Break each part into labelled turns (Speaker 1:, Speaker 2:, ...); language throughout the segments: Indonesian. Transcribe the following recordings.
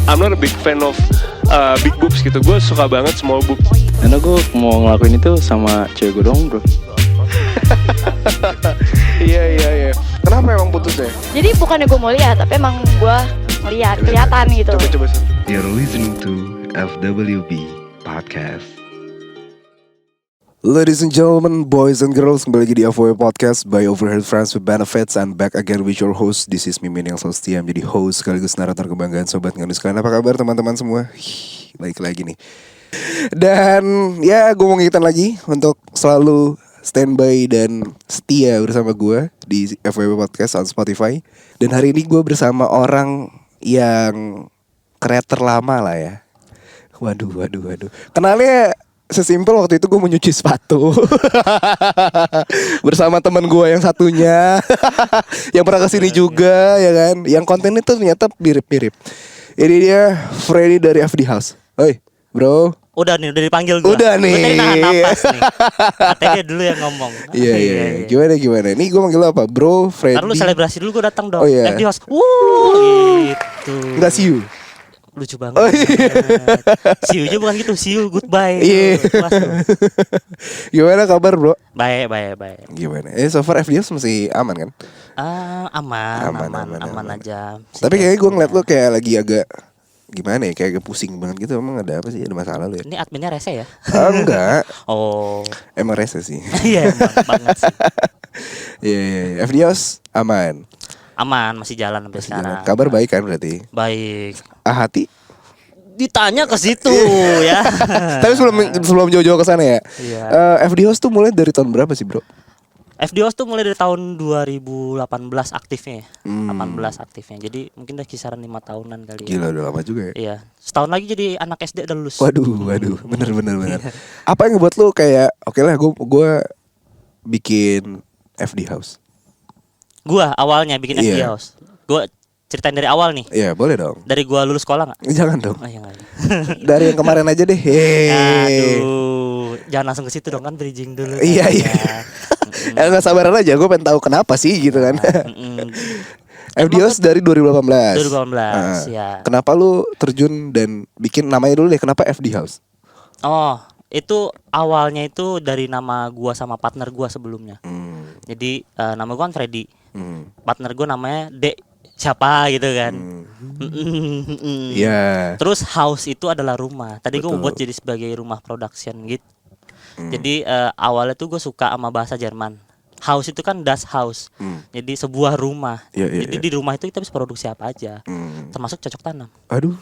Speaker 1: I'm not a big fan of big boobs gitu. Gue suka banget small boobs.
Speaker 2: Karena gue mau ngelakuin itu sama cewek gue dong bro.
Speaker 3: Iya. Kenapa emang putus ya?
Speaker 4: Jadi bukannya gue mau lihat, tapi emang gue ngeliat, kelihatan gitu.
Speaker 3: Coba.
Speaker 5: You're listening to FWB Podcast.
Speaker 3: Ladies and gentlemen, boys and girls, kembali lagi di FWB Podcast by Overheard Friends with Benefits. And back again with your host. This is Mimin yang selalu setia menjadi host sekaligus narator kebanggaan Sobat Nganus. Kalian apa kabar teman-teman semua? Baik lagi nih. Dan ya gue mau ngingetin lagi untuk selalu standby dan setia bersama gue di FWB Podcast on Spotify. Dan hari ini gue bersama orang yang creator lama lah ya. Waduh. Kenalnya sesimpel waktu itu gue mau nyuci sepatu bersama teman gue yang satunya yang pernah kesini juga ya kan. Yang kontennya tuh ternyata mirip-mirip. Ini dia Freddy dari FD House. Oi bro.
Speaker 6: Udah dipanggil gue.
Speaker 3: Udah nih.
Speaker 6: Gue tadi nahan napas nih. Katanya dia dulu yang ngomong.
Speaker 3: Iya. Gimana? Nih gue manggil apa? Bro, Freddy.
Speaker 6: Ntar lu selebrasi dulu, gue datang dong.
Speaker 3: Oh, iya.
Speaker 6: FD House. Gitu.
Speaker 3: Enggak see you.
Speaker 6: Lucu banget.
Speaker 3: Oh, iya.
Speaker 6: See you-nya bukan gitu. See you, goodbye.
Speaker 3: Iya.
Speaker 6: Puas tuh.
Speaker 3: Gimana kabar bro?
Speaker 6: Baik.
Speaker 3: Gimana? So far FDS masih aman kan?
Speaker 6: Aman aja.
Speaker 3: Tapi kayaknya gue ngeliat lu kayak lagi agak gimana ya, kayak agak pusing banget gitu. Emang ada apa sih? Ada masalah lu ya?
Speaker 6: Ini adminnya rese ya?
Speaker 3: Enggak.
Speaker 6: Oh.
Speaker 3: Emang rese sih.
Speaker 6: Iya emang banget sih.
Speaker 3: Iya. FDS aman.
Speaker 6: Aman, masih jalan sampai sekarang.
Speaker 3: Kabar baik kan berarti?
Speaker 6: Baik.
Speaker 3: Hati?
Speaker 6: Ditanya ke situ ya.
Speaker 3: Tapi sebelum jauh-jauh ke sana ya.
Speaker 6: Iya.
Speaker 3: FD House tuh mulai dari tahun berapa sih bro?
Speaker 6: FD House tuh mulai dari tahun 2018 aktifnya ya. 18 aktifnya. Jadi mungkin udah kisaran 5 tahunan kali ya.
Speaker 3: Gila udah lama juga ya.
Speaker 6: Iya. Setahun lagi jadi anak SD udah lulus.
Speaker 3: Waduh. Bener. Apa yang ngebuat lu kayak oke lah gue bikin FD House?
Speaker 6: Gua awalnya bikin FD
Speaker 3: Iya.
Speaker 6: House. Gua ceritain dari awal nih.
Speaker 3: Iya boleh dong.
Speaker 6: Dari gua lulus sekolah nggak?
Speaker 3: Jangan dong.
Speaker 6: Oh, iya nggak.
Speaker 3: Dari yang kemarin aja deh.
Speaker 6: Aduh, jangan langsung ke situ dong, kan bridging dulu.
Speaker 3: Iya. Nggak sabaran aja, gue pengen tahu kenapa sih gitu kan. FD House dari 2018.
Speaker 6: 2018 ya.
Speaker 3: Kenapa lu terjun dan bikin namanya dulu deh? Kenapa FD House?
Speaker 6: Oh, itu awalnya itu dari nama gua sama partner gua sebelumnya. Jadi nama gua kan Freddy. Partner gua namanya Dek siapa gitu kan.
Speaker 3: Iya.
Speaker 6: Terus house itu adalah rumah. Tadi gue
Speaker 3: Betul.
Speaker 6: buat jadi sebagai rumah production gitu. Jadi awalnya tuh gue suka sama bahasa Jerman. House itu kan das Haus. Jadi sebuah rumah.
Speaker 3: Iya.
Speaker 6: Jadi di rumah itu kita bisa produksi apa aja. Termasuk cocok tanam.
Speaker 3: Aduh.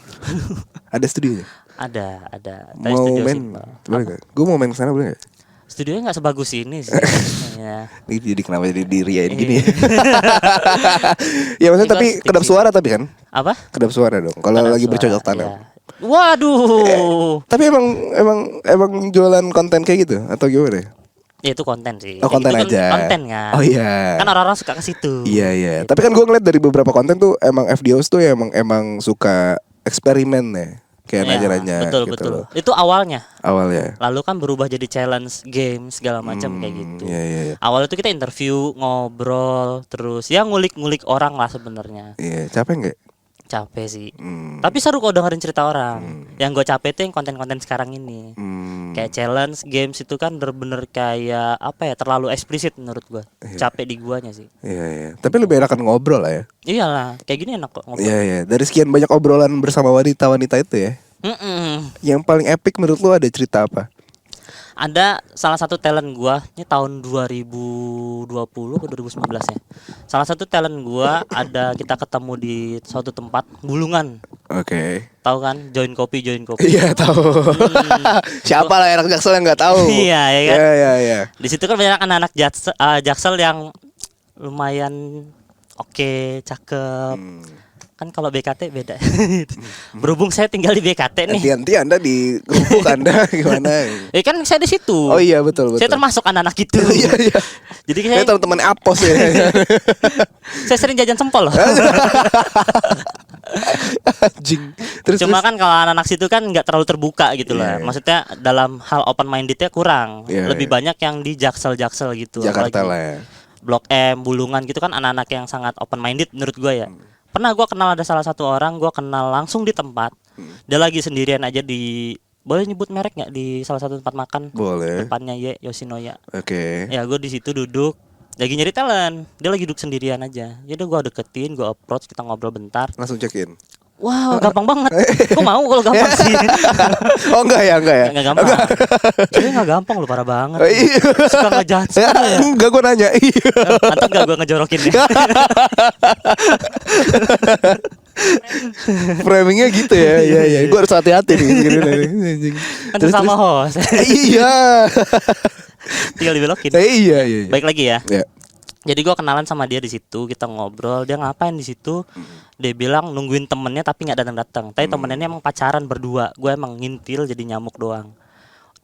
Speaker 3: Ada studionya?
Speaker 6: Ada. Tadi
Speaker 3: Mau
Speaker 6: studio
Speaker 3: main?
Speaker 6: simple.
Speaker 3: Boleh gak? Gue mau main kesana boleh gak?
Speaker 6: Studionya nggak sebagus ini sih. Ya.
Speaker 3: Ini jadi kenapa jadi diriain gini? Ya maksudnya tapi kedap suara tapi kan?
Speaker 6: Apa?
Speaker 3: Kedap suara dong. Kalau
Speaker 6: Kedap
Speaker 3: lagi
Speaker 6: suara,
Speaker 3: bercocok tanam.
Speaker 6: ya. Waduh.
Speaker 3: Tapi emang jualan konten kayak gitu atau gimana?
Speaker 6: Ya itu konten sih.
Speaker 3: Oh, konten
Speaker 6: Itu kan
Speaker 3: aja.
Speaker 6: Konten kan.
Speaker 3: Oh iya.
Speaker 6: Kan orang-orang suka ke situ.
Speaker 3: Iya. Tapi kan gue ngeliat dari beberapa konten tuh emang FDOs tuh ya emang suka eksperimen ya. Kayak
Speaker 6: Iya,
Speaker 3: nanya-nanya
Speaker 6: betul.
Speaker 3: gitu loh.
Speaker 6: Itu awalnya.
Speaker 3: Awalnya.
Speaker 6: Lalu kan berubah jadi challenge game segala macam kayak gitu.
Speaker 3: Iya.
Speaker 6: Awalnya tuh kita interview, ngobrol, terus ya ngulik-ngulik orang lah sebenarnya.
Speaker 3: Iya, capek nggak?
Speaker 6: Capek sih. Tapi seru kok dengerin cerita orang. Yang gue capek tuh yang konten-konten sekarang ini. Kayak challenge games itu kan bener-bener kayak apa ya, terlalu eksplisit menurut gue. Capek di guanya sih.
Speaker 3: Iya. Tapi lebih enakan ngobrol lah ya.
Speaker 6: Iyalah, kayak gini enak kok ngobrol.
Speaker 3: Iya. Dari sekian banyak obrolan bersama wanita-wanita itu ya, yang paling epic menurut lu ada cerita apa?
Speaker 6: Ada salah satu talent gua, ini tahun 2020 atau 2019 ya. Salah satu talent gua ada kita ketemu di suatu tempat Bulungan.
Speaker 3: Oke.
Speaker 6: Tahu kan? Join kopi.
Speaker 3: Iya tahu. Siapa lah anak Jaksel yang nggak tahu?
Speaker 6: Iya, ya kan?
Speaker 3: Iya.
Speaker 6: Di situ kan banyak anak-anak Jaksel yang lumayan oke, cakep. Kan kalau BKT beda. Berhubung saya tinggal di BKT nih.
Speaker 3: Nanti Anda di kerupuk Anda gimana?
Speaker 6: Kan saya di situ.
Speaker 3: Oh iya betul.
Speaker 6: Saya termasuk anak-anak itu.
Speaker 3: Iya.
Speaker 6: Jadi
Speaker 3: Saya
Speaker 6: saya
Speaker 3: teman-teman Apos ya.
Speaker 6: saya sering jajan sempol loh.
Speaker 3: Anjing.
Speaker 6: Cuma kan kalau anak-anak situ kan nggak terlalu terbuka gitu lah.
Speaker 3: Iya.
Speaker 6: Maksudnya dalam hal open mindednya kurang.
Speaker 3: Iya,
Speaker 6: Lebih
Speaker 3: iya.
Speaker 6: banyak yang di Jaksel gitu.
Speaker 3: Jakarta
Speaker 6: Apalagi
Speaker 3: lah ya.
Speaker 6: Blok M, Bulungan gitu kan anak-anak yang sangat open minded menurut gue ya. Pernah gue kenal ada salah satu orang, gue kenal langsung di tempat. Dia lagi sendirian aja boleh nyebut merek nggak, di salah satu tempat makan.
Speaker 3: Boleh.
Speaker 6: Depannya Yoshinoya.
Speaker 3: Oke.
Speaker 6: Ya gue di situ duduk, lagi nyari talent. Dia lagi duduk sendirian aja. Jadi gue deketin, gue approach, kita ngobrol bentar.
Speaker 3: Langsung check-in.
Speaker 6: Wah, gampang banget. Gue mau kalau gampang sih.
Speaker 3: Oh enggak ya?
Speaker 6: Nggak gampang. Jadi nggak gampang lu, parah banget.
Speaker 3: Iya.
Speaker 6: Suka ngejudge ya.
Speaker 3: Enggak, gue nanya.
Speaker 6: Mantap gak gue ngejorokin ya?
Speaker 3: Framingnya gitu ya. Iya. Gue harus hati-hati nih.
Speaker 6: Kan sama host.
Speaker 3: Iya.
Speaker 6: Tinggal dibelokin.
Speaker 3: Iya.
Speaker 6: Baik lagi ya.
Speaker 3: Ya.
Speaker 6: Jadi gue kenalan sama dia di situ, kita ngobrol. Dia ngapain di situ? Dia bilang nungguin temennya tapi nggak datang. Tapi temennya ini emang pacaran berdua. Gue emang ngintil jadi nyamuk doang.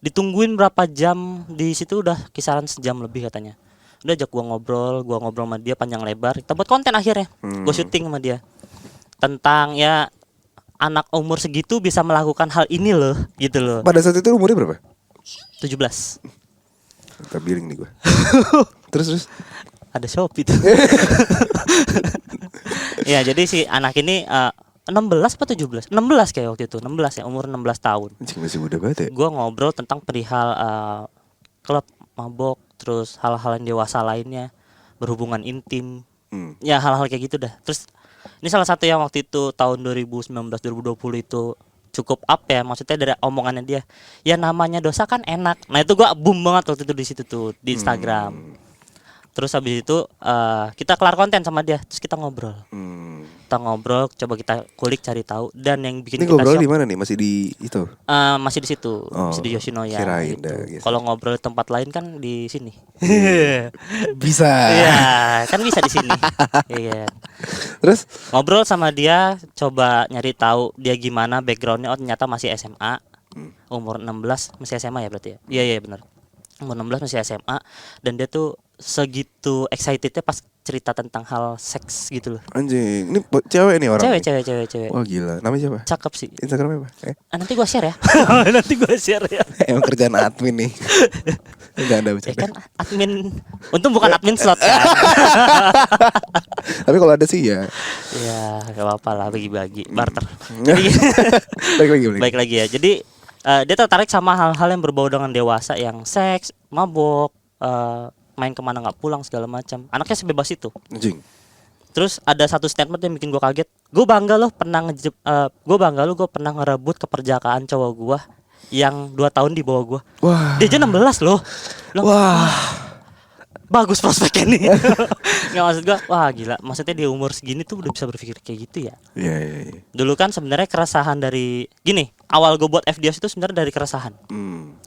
Speaker 6: Ditungguin berapa jam di situ, udah kisaran sejam lebih katanya. Udah ajak gue ngobrol sama dia panjang lebar. Kita buat konten akhirnya. Gue syuting sama dia tentang ya anak umur segitu bisa melakukan hal ini loh, gitu loh.
Speaker 3: Pada saat itu umurnya berapa?
Speaker 6: 17.
Speaker 3: Kita billing nih gue. Terus.
Speaker 6: Ada Shopee tuh. Ya jadi si anak ini 16 atau 17? 16 kayak waktu itu, 16 ya, umur 16 tahun.
Speaker 3: Anjing, masih muda banget ya.
Speaker 6: Gue ngobrol tentang perihal klub, mabok, terus hal-hal yang dewasa lainnya, berhubungan intim. Ya hal-hal kayak gitu dah. Terus ini salah satu yang waktu itu tahun 2019-2020 itu cukup up ya, maksudnya dari omongannya dia. Ya namanya dosa kan enak. Nah itu gue boom banget waktu itu di situ tuh di Instagram. Terus habis itu kita kelar konten sama dia, terus kita ngobrol. Kita ngobrol, coba kita kulik cari tahu, dan yang bikin
Speaker 3: Ini
Speaker 6: kita
Speaker 3: ngobrol
Speaker 6: shock,
Speaker 3: di mana nih? Masih di itu?
Speaker 6: masih di situ, masih di Yoshinoya.
Speaker 3: Kirain
Speaker 6: Gitu.
Speaker 3: dah, gitu.
Speaker 6: Kalau ngobrol di tempat lain kan di sini.
Speaker 3: Bisa.
Speaker 6: Iya, kan bisa di sini. Iya.
Speaker 3: Terus?
Speaker 6: Ngobrol sama dia, coba nyari tahu dia gimana backgroundnya. Oh ternyata masih SMA, umur 16 masih SMA ya berarti ya. Iya benar. Umur 16 masih SMA, dan dia tuh segitu excitednya pas cerita tentang hal seks gitu loh.
Speaker 3: Anjing, ini cewek nih orang.
Speaker 6: Cewek.
Speaker 3: Wah gila, namanya siapa?
Speaker 6: Cakep sih.
Speaker 3: Instagramnya apa?
Speaker 6: Nanti gua share ya. Nanti gua share ya.
Speaker 3: Emang kerjaan admin nih. Enggak ada bercanda.
Speaker 6: Kan admin, untung bukan admin slot kan.
Speaker 3: Tapi kalau ada sih ya.
Speaker 6: Ya gak apa-apa lah, bagi-bagi, barter. Jadi baik lagi ya. Jadi dia tertarik sama hal-hal yang berbau dengan dewasa, yang seks, mabok, main kemana nggak pulang segala macam. Anaknya sebebas itu.
Speaker 3: Anjing.
Speaker 6: Terus ada satu statement yang bikin gue kaget. Gue bangga loh gue pernah ngerebut keperjakaan cowok gue yang 2 tahun di bawah gue.
Speaker 3: Wah.
Speaker 6: Dia aja 16 loh. Wah. Bagus prospeknya nih. Nggak, maksud gue, wah gila. Maksudnya di umur segini tuh udah bisa berpikir kayak gitu ya.
Speaker 3: Iya.
Speaker 6: Dulu kan sebenarnya keresahan dari gini. Awal gue buat FDS itu sebenarnya dari keresahan.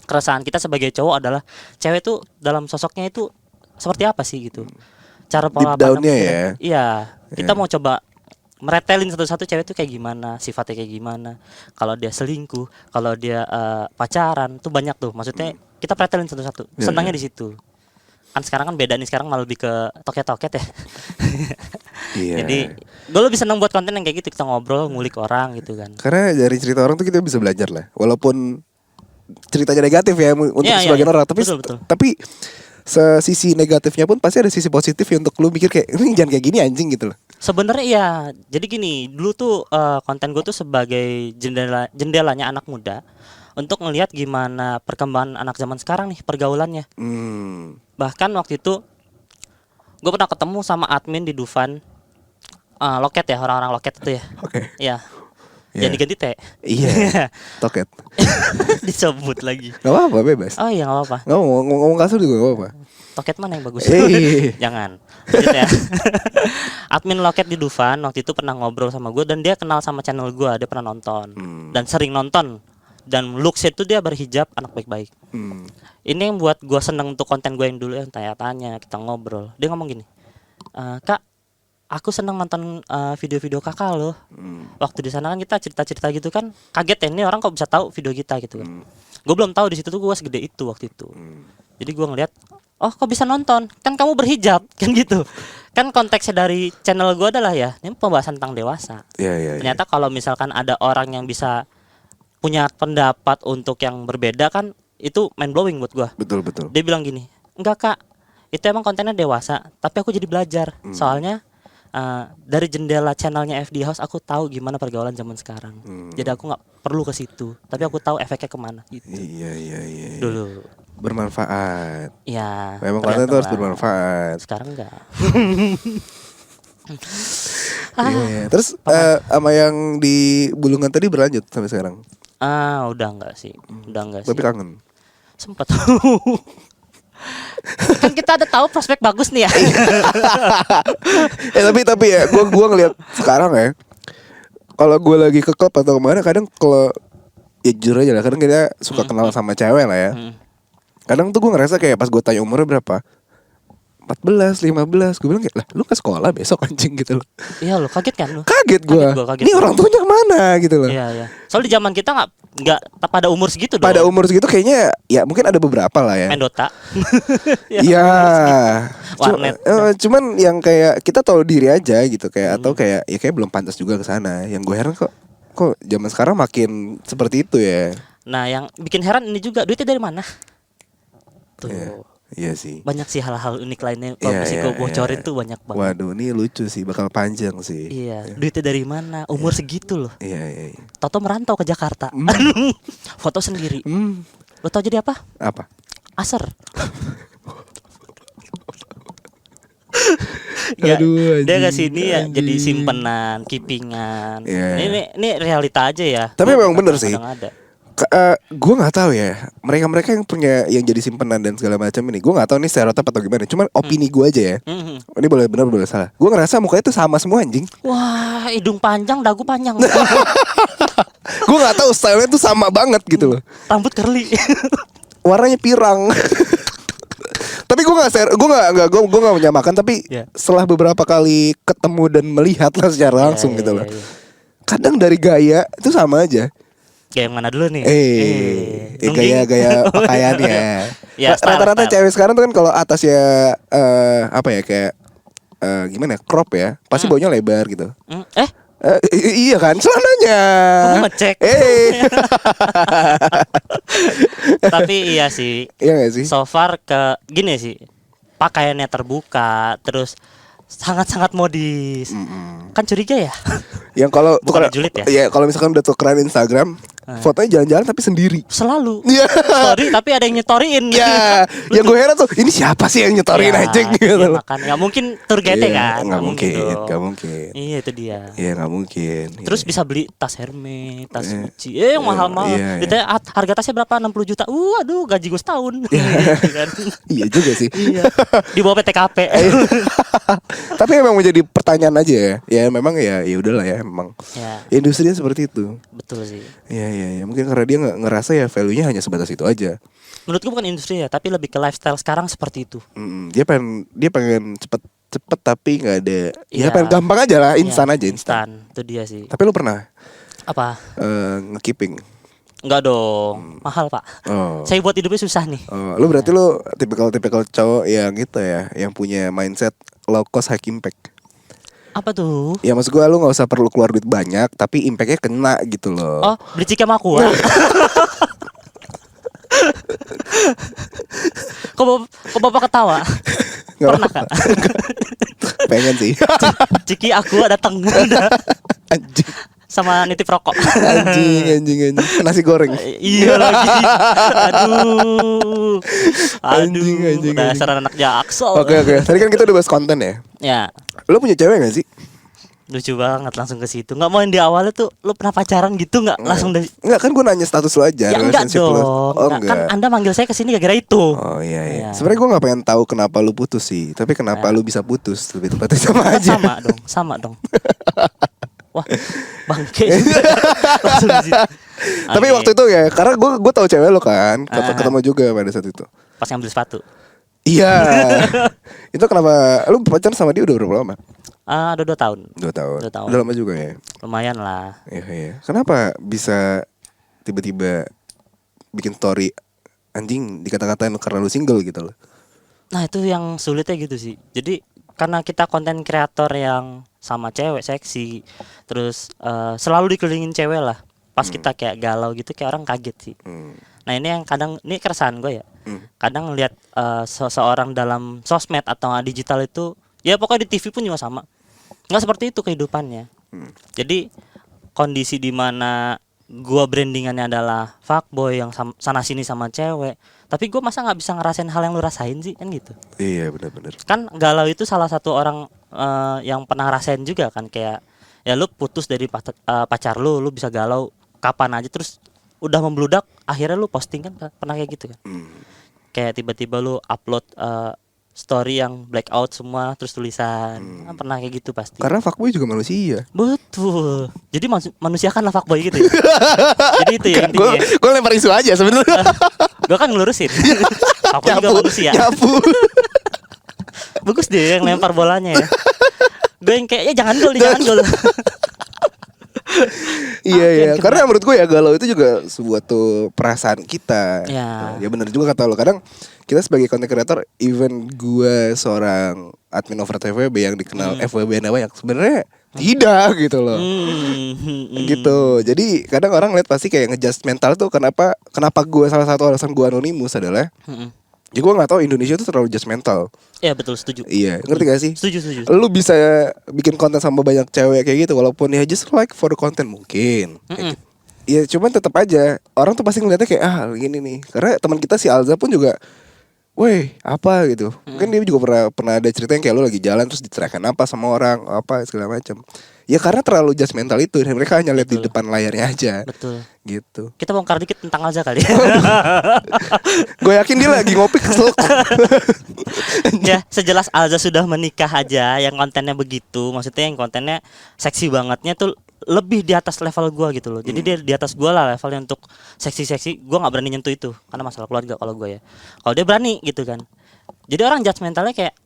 Speaker 6: Keresahan kita sebagai cowok adalah cewek tuh dalam sosoknya itu seperti apa sih gitu. Cara pola
Speaker 3: Deep down-nya
Speaker 6: pandang
Speaker 3: ya.
Speaker 6: Iya, kita mau coba meretelin satu-satu cewek tuh kayak gimana, sifatnya kayak gimana. Kalau dia selingkuh, kalau dia pacaran tuh banyak tuh. Maksudnya kita pretelin satu-satu. Senangnya di situ. Kan sekarang kan beda nih, sekarang malah lebih ke toket-toket ya.
Speaker 3: Iya.
Speaker 6: Jadi gue lebih seneng buat konten yang kayak gitu, kita ngobrol, ngulik orang gitu kan.
Speaker 3: Karena dari cerita orang tuh kita bisa belajar lah. Walaupun ceritanya negatif ya untuk sebagian orang, tapi
Speaker 6: betul.
Speaker 3: tapi sisi negatifnya pun pasti ada sisi positif ya, untuk lu mikir kayak ini jangan kayak gini anjing gitu loh.
Speaker 6: Sebenarnya iya. Jadi gini, dulu tuh konten gue tuh sebagai jendelanya anak muda untuk ngelihat gimana perkembangan anak zaman sekarang nih, pergaulannya. Bahkan waktu itu gue pernah ketemu sama admin di Dufan, loket ya, orang-orang loket itu ya.
Speaker 3: Oke.
Speaker 6: Iya. Jangan diganti T.
Speaker 3: Iya. Toket.
Speaker 6: Disebut lagi.
Speaker 3: Gak apa-apa, bebas.
Speaker 6: Oh iya, gak apa-apa.
Speaker 3: Ngomong kasar juga gak apa-apa.
Speaker 6: Toket mana yang bagus?
Speaker 3: Eh.
Speaker 6: Jangan. Lanjut ya. Admin loket di Dufan waktu itu pernah ngobrol sama gue, dan dia kenal sama channel gue, dia pernah nonton dan sering nonton. Dan looks itu dia berhijab, anak baik-baik. Ini yang buat gue seneng untuk konten gue yang dulu ya, tanya-tanya, kita ngobrol. Dia ngomong gini, Kak, aku seneng nonton video-video kakak loh. Waktu di sana kan kita cerita-cerita gitu kan, kaget ya, ini orang kok bisa tahu video kita gitu kan. Gue belum tahu di situ tuh gue segede itu waktu itu. Jadi gue ngeliat, oh kok bisa nonton? Kan kamu berhijab kan gitu. Kan konteksnya dari channel gue adalah ya, ini pembahasan tentang dewasa. Ternyata kalau misalkan ada orang yang bisa punya pendapat untuk yang berbeda kan, itu mind blowing buat gue.
Speaker 3: Betul.
Speaker 6: Dia bilang gini, enggak Kak, itu emang kontennya dewasa, tapi aku jadi belajar. Soalnya dari jendela channelnya FD House aku tahu gimana pergaulan zaman sekarang. Jadi aku nggak perlu ke situ, tapi aku tahu efeknya kemana gitu.
Speaker 3: Iya.
Speaker 6: Dulu.
Speaker 3: Bermanfaat.
Speaker 6: Ya.
Speaker 3: Memang konten itu harus
Speaker 6: lah.
Speaker 3: bermanfaat.
Speaker 6: Sekarang enggak.
Speaker 3: Iya. Terus sama yang di Bulungan tadi berlanjut sampai sekarang.
Speaker 6: Udah enggak sih. Udah enggak
Speaker 3: Tapi
Speaker 6: sih.
Speaker 3: kangen.
Speaker 6: Sempet. Kan kita ada tahu prospek bagus nih ya.
Speaker 3: Tapi ya gua ngeliat sekarang ya. Kalau gue lagi ke klub atau kemana, kadang kalau ya jujur aja lah, kadang kita suka kenal sama cewek lah ya. Kadang tuh gue ngerasa kayak pas gue tanya umurnya berapa, 14, 15, gue bilang kayak, lah lu ke sekolah besok anjing gitu loh.
Speaker 6: Iya lo kaget kan lo?
Speaker 3: Kaget gue.
Speaker 6: Kaget.
Speaker 3: Ini orang tuanya kemana gitu loh.
Speaker 6: Iya. Soalnya di zaman kita nggak pada umur segitu dong.
Speaker 3: Pada umur segitu kayaknya ya mungkin ada beberapa lah ya.
Speaker 6: main Dota.
Speaker 3: Iya.
Speaker 6: Warnet.
Speaker 3: Cuman yang kayak kita tahu diri aja gitu kayak atau kayak ya kayak belum pantas juga ke sana. Yang gue heran kok zaman sekarang makin seperti itu ya.
Speaker 6: Nah, yang bikin heran ini juga duitnya dari mana? Tuh.
Speaker 3: Iya sih.
Speaker 6: Banyak sih hal-hal unik lainnya kalau mesti gue bocorin tuh banyak banget.
Speaker 3: Waduh, ini lucu sih, bakal panjang sih.
Speaker 6: Iya, duitnya dari mana? Umur segitu loh.
Speaker 3: Iya.
Speaker 6: Toto merantau ke Jakarta. Foto sendiri. Lo tau jadi apa?
Speaker 3: Apa?
Speaker 6: Aser.
Speaker 3: Aduh,
Speaker 6: dia ke
Speaker 3: anjing,
Speaker 6: sini ya jadi
Speaker 3: anjing.
Speaker 6: simpenan, keepingan.
Speaker 3: Iya.
Speaker 6: Ini realita aja ya.
Speaker 3: Tapi memang bener sih.
Speaker 6: Kadang ada.
Speaker 3: Gue nggak tahu ya, mereka yang punya yang jadi simpanan dan segala macam ini, gue nggak tahu nih stereotip atau gimana. Cuman opini gue aja ya. Ini boleh benar boleh salah. Gue ngerasa mukanya tuh sama semua anjing.
Speaker 6: Wah, hidung panjang, dagu panjang.
Speaker 3: Gue nggak tahu stylenya tuh sama banget gitu loh.
Speaker 6: Rambut curly.
Speaker 3: Warnanya pirang. Tapi gue nggak menyamakan. Tapi
Speaker 6: Yeah.
Speaker 3: setelah beberapa kali ketemu dan melihat lah secara langsung gitu loh.
Speaker 6: Iya.
Speaker 3: Kadang dari gaya itu sama aja.
Speaker 6: Kayak yang mana dulu nih?
Speaker 3: Gaya pakaiannya.
Speaker 6: Ya, style,
Speaker 3: Rata-rata
Speaker 6: style.
Speaker 3: cewek sekarang tuh kan kalau atasnya apa ya kayak gimana ya, crop ya, pasti baunya lebar gitu. Iya kan, celananya.
Speaker 6: Kamu ngecek. Tapi iya sih.
Speaker 3: Iya gak sih?
Speaker 6: So far ke gini sih. Pakaiannya terbuka, terus sangat-sangat modis. Kan curiga ya?
Speaker 3: Yang kalau
Speaker 6: Bukan julid ya?
Speaker 3: Iya, kalau misalkan udah tukeran Instagram, fotonya jalan-jalan tapi sendiri.
Speaker 6: Selalu.
Speaker 3: Iya.
Speaker 6: Story tapi ada yang nyetoriin.
Speaker 3: Iya, yang gue heran tuh, ini siapa sih yang nyetorin aja gitu
Speaker 6: iya,
Speaker 3: loh.
Speaker 6: makan. Nggak mungkin tour guide kan?
Speaker 3: Nggak mungkin,
Speaker 6: dong.
Speaker 3: nggak mungkin.
Speaker 6: Iya itu dia.
Speaker 3: Iya, nggak mungkin.
Speaker 6: Terus
Speaker 3: Iya.
Speaker 6: bisa beli tas Hermes, tas Gucci. Yang mahal-mahal.
Speaker 3: Iya.
Speaker 6: Ditanya harga tasnya berapa? 60 juta. Aduh, gaji gue setahun. Gitu kan.
Speaker 3: Iya juga sih.
Speaker 6: Iya. Di bawah PTKP.
Speaker 3: Tapi emang menjadi pertanyaan aja ya. Ya memang ya udahlah ya memang.
Speaker 6: Ya,
Speaker 3: Industrinya seperti itu.
Speaker 6: betul sih.
Speaker 3: Iya. Mungkin karena dia nggak ngerasa ya value-nya hanya sebatas itu aja.
Speaker 6: Menurutku bukan industri ya, tapi lebih ke lifestyle sekarang seperti itu.
Speaker 3: Dia pengen cepet tapi nggak ada. Ya
Speaker 6: Iya.
Speaker 3: pengen gampang aja lah, instan
Speaker 6: Ya,
Speaker 3: aja instan.
Speaker 6: Itu dia sih.
Speaker 3: Tapi lu pernah
Speaker 6: Apa?
Speaker 3: nge-keeping?
Speaker 6: Enggak dong. Mahal, Pak.
Speaker 3: Oh.
Speaker 6: Saya buat hidupnya susah nih.
Speaker 3: Oh, lu berarti lu tipikal cowok yang gitu ya, yang punya mindset low cost high impact.
Speaker 6: Apa tuh?
Speaker 3: Ya maksud gua lu nggak usah perlu keluar duit banyak, tapi impactnya kena gitu loh.
Speaker 6: Oh, beli ciki sama aku. Kok bapak ketawa?
Speaker 3: Nggak
Speaker 6: Pernah
Speaker 3: apa-apa.
Speaker 6: kan?
Speaker 3: Pengen sih.
Speaker 6: Ciki aku datang
Speaker 3: Anjing,
Speaker 6: sama nitip rokok.
Speaker 3: anjing. Nasi goreng.
Speaker 6: Iya lagi. Aduh.
Speaker 3: Anjing.
Speaker 6: Dasar anak jaksel.
Speaker 3: Oke. Tadi kan kita udah bahas konten ya.
Speaker 6: Ya,
Speaker 3: Lu punya cewek gak sih?
Speaker 6: lucu banget langsung ke situ. Enggak mau yang di awalnya tuh lu pernah pacaran gitu enggak? Langsung dari
Speaker 3: Enggak, kan gue nanya status lu aja.
Speaker 6: Ya enggak
Speaker 3: relationship lu.
Speaker 6: dong.
Speaker 3: Oh
Speaker 6: Kan
Speaker 3: enggak.
Speaker 6: Anda manggil saya ke sini gara-gara itu.
Speaker 3: Oh iya.
Speaker 6: Iya.
Speaker 3: Sebenarnya gue gak pengen tahu kenapa lu putus sih, tapi kenapa lu bisa putus lebih tepatnya sama aja.
Speaker 6: Sama dong. Wah, bangke. Langsung di situ.
Speaker 3: Tapi
Speaker 6: Oke.
Speaker 3: waktu itu ya, karena gue tahu cewek lo kan, ketemu juga pada saat itu.
Speaker 6: Pas ngambil sepatu.
Speaker 3: Iya. Itu kenapa lu pacaran sama dia udah berapa lama?
Speaker 6: Ada 2 tahun.
Speaker 3: 2 tahun.
Speaker 6: 2 tahun.
Speaker 3: Udah lama juga ya.
Speaker 6: Lumayan lah.
Speaker 3: Iya. Kenapa bisa tiba-tiba bikin story anjing dikata-katain karena lu single gitu loh?
Speaker 6: Nah, itu yang sulitnya gitu sih. Jadi karena kita konten kreator yang sama cewek seksi, terus selalu dikelilingin cewek lah. Pas kita kayak galau gitu kayak orang kaget sih. Nah, ini yang kadang ini keresahan gue ya. Kadang lihat seseorang dalam sosmed atau digital itu ya pokoknya di TV pun juga sama. Nggak seperti itu kehidupannya. Jadi kondisi di mana gua brandingannya adalah fuckboy yang sana sini sama cewek, tapi gua masa nggak bisa ngerasain hal yang lu rasain sih, kan gitu.
Speaker 3: Iya benar-benar.
Speaker 6: Kan galau itu salah satu orang yang pernah rasain juga kan, kayak ya lu putus dari pacar lu bisa galau kapan aja, terus udah membludak akhirnya lu posting kan, pernah kayak gitu kan. Kayak tiba-tiba lu upload story yang blackout semua terus tulisan. Kan pernah kayak gitu pasti.
Speaker 3: Karena fuckboy juga manusia.
Speaker 6: Betul. Jadi manusia kan lah fuckboy gitu ya. Jadi itu ya intinya.
Speaker 3: Gue lempar isu aja sebenarnya.
Speaker 6: Gue kan ngelurusin. Fuckboy juga manusia.
Speaker 3: Nyapu.
Speaker 6: Bagus deh yang lempar bolanya ya. Gue yang kayak ya jangan gol.
Speaker 3: Iya. Karena menurut gue ya galau itu juga sebuah tuh perasaan kita.
Speaker 6: Ya.
Speaker 3: Ya benar juga kata lo. Kadang kita sebagai content creator, even gue seorang admin over TVB yang dikenal FWB banyak, sebenarnya tidak gitu loh. Gitu. Jadi kadang orang lihat pasti kayak ngejudge mental tuh kenapa gue salah satu alasan gue anonimus adalah ya gue nggak tahu Indonesia tuh terlalu judgmental.
Speaker 6: Iya betul, setuju.
Speaker 3: Iya, ngerti gak sih?
Speaker 6: Setuju.
Speaker 3: Lu bisa bikin konten sama banyak cewek kayak gitu, walaupun ya just like for the content mungkin. Iya, cuman tetap aja orang tuh pasti ngeliatnya kayak gini nih. Karena teman kita si Alza pun juga, weh apa gitu. Mungkin dia juga pernah ada cerita yang kayak lu lagi jalan terus dicerahkan apa sama orang apa segala macam. Ya karena terlalu judgmental itu, dan mereka hanya lihat di depan layarnya aja.
Speaker 6: Betul.
Speaker 3: Gitu.
Speaker 6: Kita bongkar dikit tentang Alza kali.
Speaker 3: Gue yakin dia lagi ngopi kesel.
Speaker 6: Ya sejelas Alza sudah menikah aja, yang kontennya begitu, maksudnya yang kontennya seksi bangetnya tuh lebih di atas level gua gitu loh. Jadi dia di atas gua lah levelnya untuk seksi. Gua nggak berani nyentuh itu karena masalah keluarga kalau gua ya. Kalau dia berani gitu kan. Jadi orang judgementalnya kayak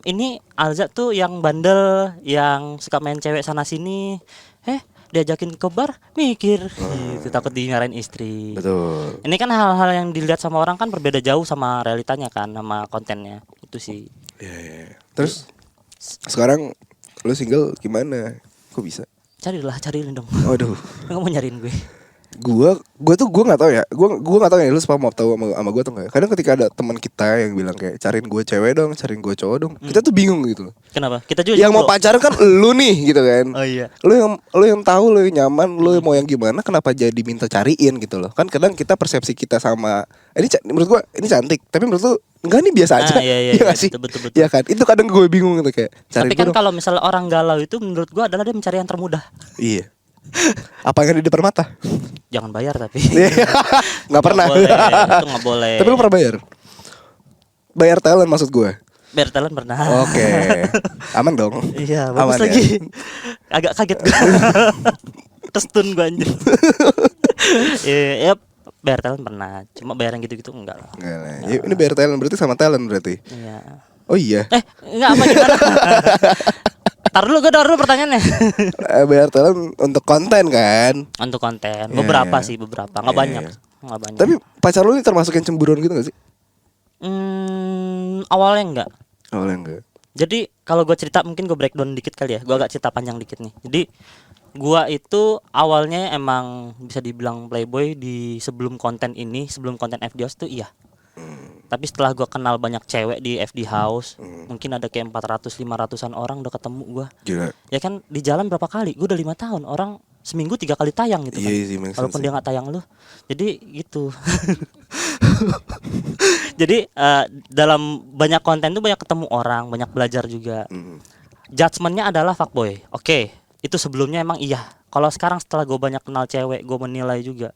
Speaker 6: ini Alza tuh yang bandel, yang suka main cewek sana sini. Diajakin ke bar mikir gitu, takut dimarahin istri.
Speaker 3: Betul.
Speaker 6: Ini kan hal-hal yang dilihat sama orang kan berbeda jauh sama realitanya kan, sama kontennya. Itu sih.
Speaker 3: Iya. Terus sekarang lu single gimana? Kok bisa?
Speaker 6: Cariin dong.
Speaker 3: Waduh.
Speaker 6: Nggak mau nyariin gue.
Speaker 3: Gue nggak tahu ya. Gue nggak tahu ya, lu mau tahu sama gue tuh nggak? Kadang ketika ada teman kita yang bilang kayak cariin gue cewek dong, cariin gue cowok dong, kita tuh bingung gitu loh.
Speaker 6: Kenapa? Kita juga
Speaker 3: Yang mau pacaran kan lu nih gitu kan.
Speaker 6: Oh iya.
Speaker 3: Lu yang tahu, lu yang nyaman, lu yang mau yang gimana, kenapa jadi minta cariin gitu loh. Kan kadang kita persepsi kita sama menurut gue ini cantik, tapi menurut lu enggak, nih biasa aja.
Speaker 6: Iya,
Speaker 3: nggak sih?
Speaker 6: Betul.
Speaker 3: Iya kan? Itu kadang gue bingung gitu kayak cariin
Speaker 6: Tapi kan
Speaker 3: gue dong.
Speaker 6: kalau misalnya orang galau itu menurut gue adalah dia mencari yang termudah.
Speaker 3: Iya. Apa yang ada di depan mata?
Speaker 6: Jangan bayar tapi.
Speaker 3: Nggak pernah.
Speaker 6: Itu nggak boleh.
Speaker 3: Tapi lu pernah bayar? Bayar talent maksud gue.
Speaker 6: Bayar talent pernah.
Speaker 3: Oke. Aman dong.
Speaker 6: Iya, bagus
Speaker 3: Aman
Speaker 6: lagi.
Speaker 3: ya?
Speaker 6: Agak kaget gue. Kestun gue anjir. Ya, bayar talent pernah. Cuma bayar yang gitu-gitu enggak lah.
Speaker 3: Enggak lah. Ya, ini bayar talent berarti sama talent berarti.
Speaker 6: Iya.
Speaker 3: Oh iya.
Speaker 6: Enggak apa gimana? Taruh dulu pertanyaannya.
Speaker 3: Bayar talent untuk konten kan.
Speaker 6: Untuk konten.
Speaker 3: Iya,
Speaker 6: Beberapa
Speaker 3: iya.
Speaker 6: sih, beberapa. Enggak
Speaker 3: Iya,
Speaker 6: banyak.
Speaker 3: iya.
Speaker 6: Enggak banyak.
Speaker 3: Tapi pacar lu ini termasuk yang cemburuan gitu gak sih?
Speaker 6: Awalnya enggak.
Speaker 3: Awalnya enggak.
Speaker 6: Jadi kalau gue cerita mungkin gue breakdown dikit kali ya. Gue agak cerita panjang dikit nih. Jadi gue itu awalnya emang bisa dibilang playboy di sebelum konten ini, sebelum konten FD House tuh iya. Tapi setelah gue kenal banyak cewek di FD House, mungkin ada kayak 400-500an orang udah ketemu gue.
Speaker 3: Gila.
Speaker 6: Ya kan di jalan berapa kali? Gue udah 5 tahun. Orang seminggu 3 kali tayang gitu kan.
Speaker 3: Iya sih, make sense
Speaker 6: Walaupun
Speaker 3: sih.
Speaker 6: dia nggak tayang lu. Jadi gitu. Jadi dalam banyak konten tuh banyak ketemu orang, banyak belajar juga. Judgementnya adalah fuckboy. Oke, itu sebelumnya emang iya. Kalau sekarang setelah gue banyak kenal cewek, gue menilai juga.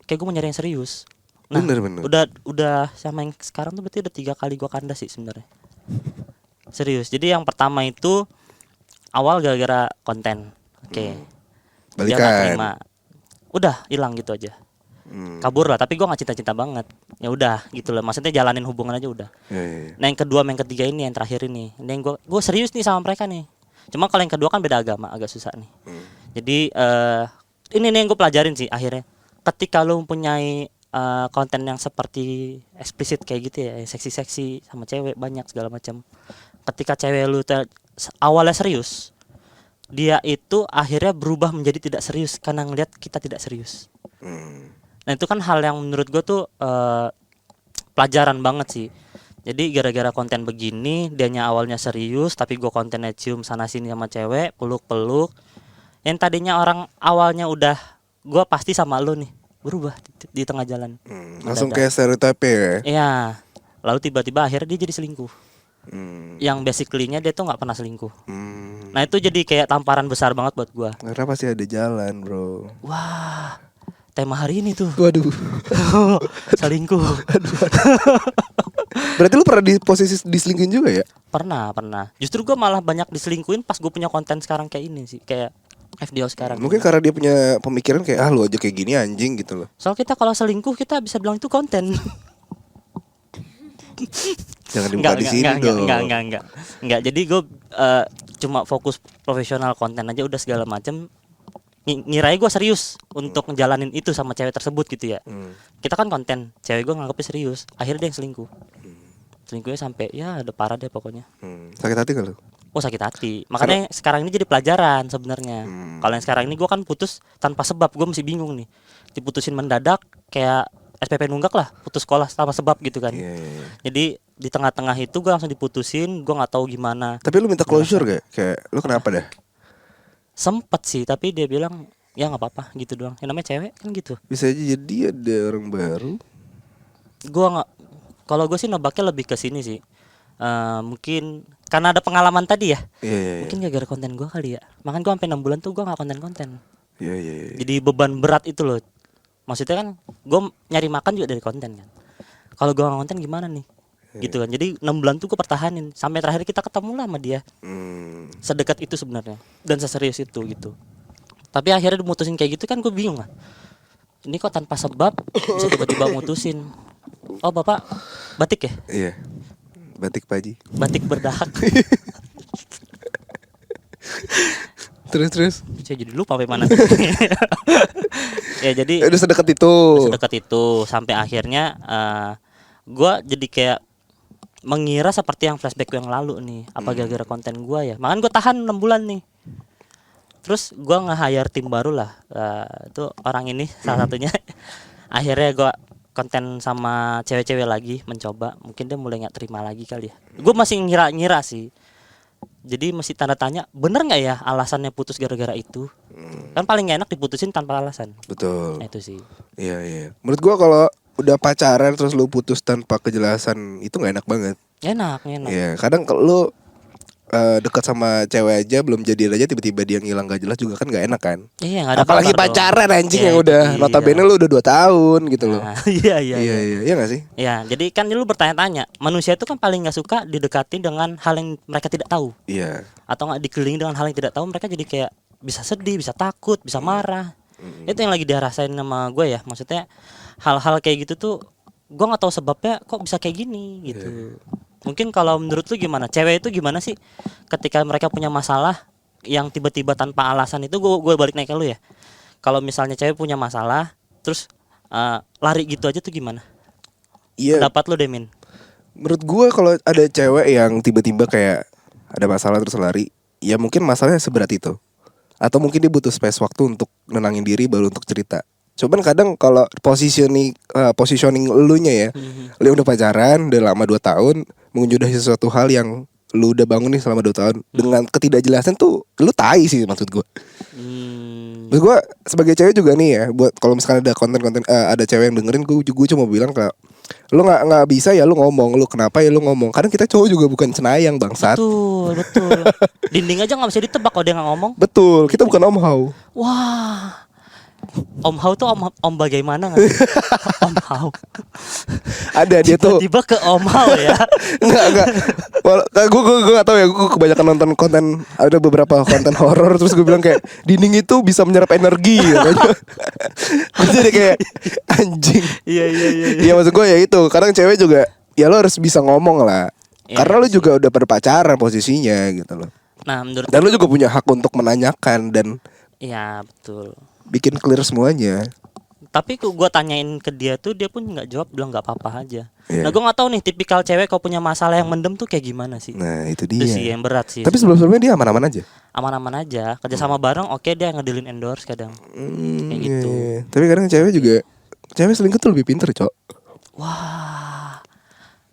Speaker 6: Kayak gue mau nyari yang serius. Nah,
Speaker 3: Bener.
Speaker 6: udah sama yang sekarang tuh berarti udah 3 kali gue kandas sih sebenarnya. Serius. Jadi yang pertama itu awal gara-gara konten. Oke. Dia nggak terima.
Speaker 3: Balikan.
Speaker 6: Udah hilang gitu aja. Kabur lah. Tapi gue nggak cinta-cinta banget. Ya udah gitu lah. Maksudnya jalanin hubungan aja udah.
Speaker 3: Iya.
Speaker 6: Nah yang kedua, yang ketiga ini yang terakhir ini. Ini yang gue serius nih sama mereka nih. Cuma kalau yang kedua kan beda agama, agak susah nih. Jadi ini nih yang gue pelajarin sih akhirnya. Ketika lo mempunyai konten yang seperti eksplisit kayak gitu ya, seksi-seksi sama cewek banyak segala macam. Ketika cewek lu awalnya serius, dia itu akhirnya berubah menjadi tidak serius karena ngelihat kita tidak serius. Nah itu kan hal yang menurut gue tuh pelajaran banget sih. Jadi gara-gara konten begini, dianya awalnya serius, tapi gue kontennya cium sana sini sama cewek, peluk-peluk. Yang tadinya orang awalnya udah, gue pasti sama lu nih, berubah di tengah jalan.
Speaker 3: Langsung
Speaker 6: Mendadak.
Speaker 3: kayak stereotype ya.
Speaker 6: Iya. Lalu tiba-tiba akhirnya dia jadi selingkuh. Yang basically-nya dia tuh nggak pernah selingkuh. Nah itu jadi kayak tamparan besar banget buat gue.
Speaker 3: Karena pasti ada jalan, bro.
Speaker 6: Wah, tema hari ini tuh
Speaker 3: Waduh.
Speaker 6: selingkuh.
Speaker 3: Berarti lu pernah di posisi diselingkuhin juga ya?
Speaker 6: Pernah. Justru gue malah banyak diselingkuhin pas gue punya konten sekarang kayak ini sih, kayak FDO sekarang.
Speaker 3: Mungkin karena dia punya pemikiran kayak lu aja kayak gini anjing gitu loh.
Speaker 6: Soal kita kalau selingkuh kita bisa bilang itu konten.
Speaker 3: Jangan dibuka di sini dong.
Speaker 6: Enggak. Jadi gue cuma fokus profesional konten aja udah segala macam. Ngirai gue serius untuk ngejalanin itu sama cewek tersebut gitu ya. Kita kan konten, cewek gue nganggapnya serius. Akhirnya dia yang selingkuh. Selingkuhnya sampai ya udah parah deh pokoknya.
Speaker 3: Sakit hati gak lu?
Speaker 6: Oh sakit hati. Makanya sekarang ini jadi pelajaran sebenarnya. Kalau yang sekarang ini gue kan putus tanpa sebab, gue masih bingung nih. Diputusin mendadak kayak SPP nunggak lah, putus sekolah tanpa sebab gitu kan. Jadi di tengah-tengah itu gue langsung diputusin, gue nggak tahu gimana.
Speaker 3: Tapi lu minta closure gak? Kayak lu kenapa dah?
Speaker 6: Sempet sih, tapi dia bilang ya nggak apa-apa gitu doang. Yang namanya cewek kan gitu.
Speaker 3: Bisa aja jadi ada orang baru.
Speaker 6: Gue nggak, kalau gue sih nebaknya lebih ke sini sih. Mungkin karena ada pengalaman tadi ya. Mungkin gara-gara konten gue kali ya. Makanya gue sampai 6 bulan tuh gue nggak konten-konten.
Speaker 3: Iya.
Speaker 6: Jadi beban berat itu loh. Maksudnya kan gue nyari makan juga dari konten kan. Kalau gue nggak konten gimana nih? Gitu kan. Jadi 6 bulan tuh gue pertahanin sampai terakhir kita ketemu lah sama dia. Sedekat itu sebenarnya dan seserius itu gitu. Tapi akhirnya dimutusin kayak gitu kan gue bingung lah. Ini kok tanpa sebab bisa tiba-tiba mutusin. Oh bapak batik ya?
Speaker 3: Iya. Batik Pak Haji.
Speaker 6: Batik berdahak.
Speaker 3: Terus.
Speaker 6: Saya jadi lupa sampai mana. Ya jadi
Speaker 3: Udah sedekat itu.
Speaker 6: sedekat itu sampai akhirnya gue jadi kayak mengira seperti yang flashback yang lalu nih. Apa gara-gara konten gue ya? Makanya gue tahan 6 bulan nih. Terus gue nge-hire tim baru lah. Itu orang ini salah satunya. Akhirnya gue konten sama cewek-cewek lagi mencoba. Mungkin dia mulai nggak terima lagi kali ya. Gue masih ngira-ngira sih. Jadi masih tanda tanya, bener nggak ya alasannya putus gara-gara itu? Kan paling gak enak diputusin tanpa alasan.
Speaker 3: Betul.
Speaker 6: Nah, itu sih.
Speaker 3: Iya. Menurut gua kalau udah pacaran terus lu putus tanpa kejelasan itu nggak enak banget.
Speaker 6: Enak.
Speaker 3: Iya. Kadang kalau lu dekat sama cewek aja belum jadian aja tiba-tiba dia ngilang gak jelas juga kan nggak enak kan.
Speaker 6: Iya, nggak ada
Speaker 3: Apalagi
Speaker 6: kabar
Speaker 3: pacaran
Speaker 6: dong.
Speaker 3: anjing
Speaker 6: Iya,
Speaker 3: yang udah
Speaker 6: iya.
Speaker 3: notabene lu udah 2 tahun gitu loh.
Speaker 6: Nah, iya.
Speaker 3: Iya nggak sih?
Speaker 6: Ya, jadi kan lu bertanya-tanya, manusia itu kan paling nggak suka didekati dengan hal yang mereka tidak tahu,
Speaker 3: Iya.
Speaker 6: atau nggak dikelilingi dengan hal yang tidak tahu, mereka jadi kayak bisa sedih, bisa takut, bisa marah. Itu yang lagi dia rasain sama gue ya, maksudnya hal-hal kayak gitu tuh, gue nggak tahu sebabnya kok bisa kayak gini gitu. Mungkin kalau menurut lu gimana? Cewek itu gimana sih ketika mereka punya masalah yang tiba-tiba tanpa alasan itu? Gue balik naik ke lu ya. Kalau misalnya cewek punya masalah, terus lari gitu aja tuh gimana?
Speaker 3: Iya.
Speaker 6: Pendapat lu deh, Min.
Speaker 3: Menurut gua kalau ada cewek yang tiba-tiba kayak ada masalah terus lari, ya mungkin masalahnya seberat itu. Atau mungkin dia butuh space waktu untuk nenangin diri baru untuk cerita. Cuman kadang kalau positioning elunya ya, lu udah pacaran udah lama 2 tahun, mengunjudahi sesuatu hal yang lu udah bangun nih selama 2 tahun dengan ketidakjelasan tuh lu tai sih maksud gua. Terus gue sebagai cewek juga nih ya, buat kalau misalkan ada konten-konten ada cewek yang dengerin, gue cuma bilang ke lu nggak bisa ya lu ngomong, lu kenapa ya lu ngomong. Kadang kita cowok juga bukan cenayang bangsat.
Speaker 6: Betul. Dinding aja nggak bisa ditebak kalau dia nggak ngomong.
Speaker 3: Betul, kita bukan Om Hao.
Speaker 6: Wah, Om Hao tuh om bagaimana nggak? Om Hao.
Speaker 3: Ada dia tuh.
Speaker 6: Tiba ke Om Hao ya.
Speaker 3: Enggak. Gue gak tahu ya, gue kebanyakan nonton konten, ada beberapa konten horor terus gue bilang kayak dinding itu bisa menyerap energi katanya. Jadi kayak anjing.
Speaker 6: Iya.
Speaker 3: Iya maksud gue ya itu, kadang cewek juga ya lo harus bisa ngomong lah.
Speaker 6: Ya,
Speaker 3: karena lo juga udah berpacaran posisinya gitu loh.
Speaker 6: Nah, menurut
Speaker 3: Dan lo juga punya hak untuk menanyakan dan
Speaker 6: iya betul.
Speaker 3: bikin clear semuanya.
Speaker 6: Tapi gue tanyain ke dia tuh dia pun nggak jawab, bilang nggak apa-apa aja.
Speaker 3: Iya.
Speaker 6: Nah gue nggak tahu nih tipikal cewek kalau punya masalah yang mendem tuh kayak gimana sih?
Speaker 3: Nah itu
Speaker 6: Itu sih
Speaker 3: dia.
Speaker 6: yang berat sih.
Speaker 3: Tapi sebelum-sebelumnya dia aman-aman aja.
Speaker 6: Aman-aman aja, kerjasama bareng oke, dia ngedealin endorse kadang. Kayak gitu.
Speaker 3: Iya. Tapi kadang cewek selingkuh tuh lebih pinter, Cok.
Speaker 6: Wah,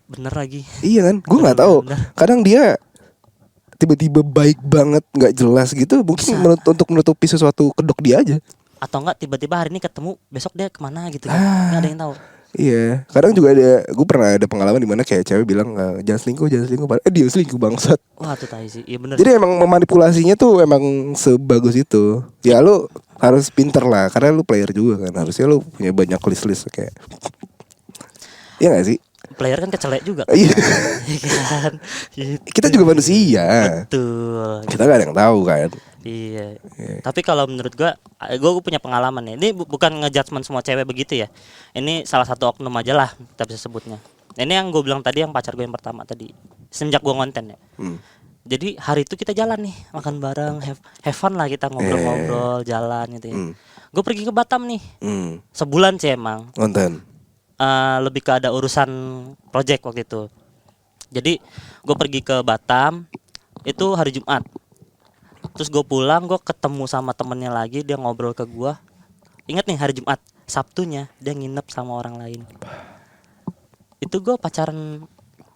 Speaker 6: Bener lagi.
Speaker 3: Iya kan? Gue nggak tahu.
Speaker 6: Bener.
Speaker 3: Kadang dia tiba-tiba baik banget, nggak jelas gitu. Mungkin
Speaker 6: Bisa.
Speaker 3: untuk menutupi sesuatu kedok dia aja.
Speaker 6: Atau enggak tiba-tiba hari ini ketemu, besok dia kemana gitu kan. Nggak ada yang tahu.
Speaker 3: Iya. Kadang juga gue pernah ada pengalaman di mana kayak cewek bilang jangan selingkuh. Dia selingkuh bangsat.
Speaker 6: Wah tuh tai sih. Iya bener.
Speaker 3: Jadi emang memanipulasinya tuh emang sebagus itu. Ya lu harus pinter lah, karena lu player juga kan. Harusnya lu punya banyak list kayak. Iya gak sih?
Speaker 6: Player kan kecelek juga.
Speaker 3: Iya.
Speaker 6: Iya kan. Gitu.
Speaker 3: Kita juga manusia.
Speaker 6: Betul.
Speaker 3: Kita gak ada yang tahu kan.
Speaker 6: Iya. Tapi kalau menurut gue punya pengalaman nih. Ini bukan ngejudgement semua cewek begitu ya. Ini salah satu oknum aja lah kita bisa sebutnya. Ini yang gue bilang tadi, yang pacar gue yang pertama tadi. Semenjak gue ngonten ya. Jadi hari itu kita jalan nih, makan bareng, have fun lah, kita ngobrol-ngobrol, jalan gitu ya. Gue pergi ke Batam nih. Sebulan sih emang.
Speaker 3: Ngonten.
Speaker 6: Lebih ke ada urusan project waktu itu. Jadi gue pergi ke Batam itu hari Jumat. Terus gue pulang, gue ketemu sama temennya lagi, dia ngobrol ke gue. Ingat nih hari Jumat, Sabtunya dia nginep sama orang lain. Itu gue pacaran